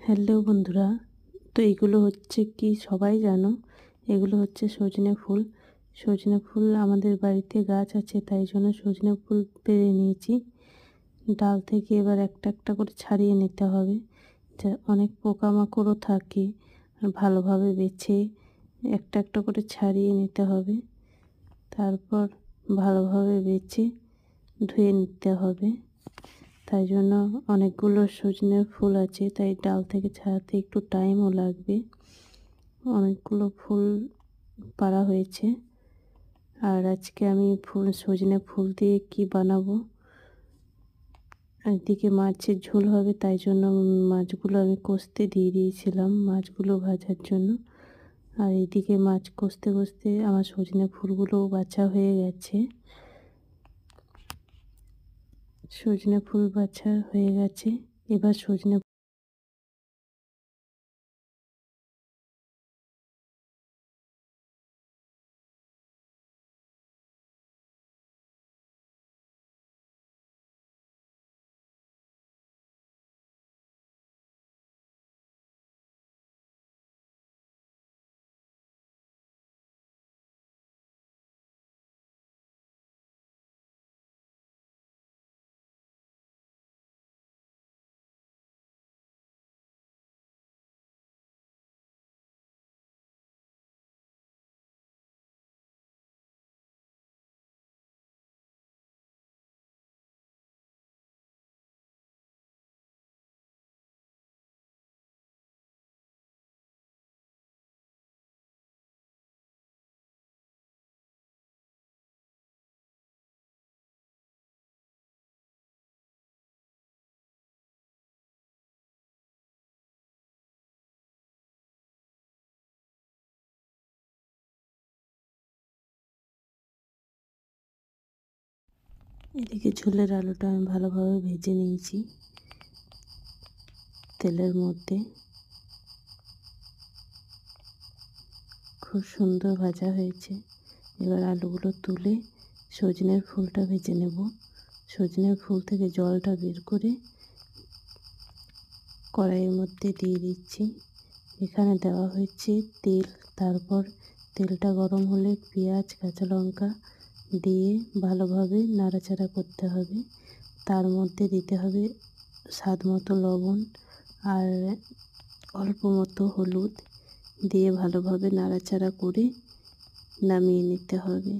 Hello বন্ধুরা, তো এগুলো হচ্ছে কি সবাই জানো? এগুলো হচ্ছে সজনে ফুল। সজনে ফুল আমাদের বাড়িতে গাছ আছে, তাই জন্য সজনে ফুল পেড়ে নিয়েছি। ডাল থেকে এবার একটা একটা করে ছাড়িয়ে নিতে হবে। যা অনেক পোকামাকড়ও থাকে, আর ভালোভাবে বেছে একটা একটা করে ছাড়িয়ে নিতে হবে। তারপর ভালোভাবে বেছে ধুয়ে নিতে হবে। তাই জন্য অনেকগুলো সজনের ফুল আছে, তাই ডাল থেকে ছাড়াতে একটু টাইমও লাগবে। অনেকগুলো ফুল পাড়া হয়েছে। আর আজকে আমি সজনে ফুল দিয়ে কি বানাবো, একদিকে মাছের ঝোল হবে, তাই জন্য মাছগুলো আমি কষতে দিয়ে দিয়েছিলাম মাছগুলো ভাজার জন্য। আর এইদিকে মাছ কষতে কষতে আমার সজনে ফুলগুলোও বাছা হয়ে গেছে। সজনে ফুল বাছা হয়ে গেছে। এবার সজনে এদিকে ঝোলের আলুটা আমি ভালোভাবে ভেজে নিয়েছি তেলের মধ্যে। খুব সুন্দর ভাজা হয়েছে। এবার আলুগুলো তুলে সজনের ফুলটা ভেজে নেব। সজনের ফুল থেকে জলটা বের করে কড়াইয়ের মধ্যে দিয়ে দিচ্ছি। এখানে দেওয়া হয়েছে তেল। তারপর তেলটা গরম হলে পেঁয়াজ কাঁচা লঙ্কা দিয়ে ভালোভাবে নাড়াচাড়া করতে হবে। তার মধ্যে দিতে হবে স্বাদ মতো লবণ আর অল্প মতো হলুদ দিয়ে ভালোভাবে নাড়াচাড়া করে নামিয়ে নিতে হবে।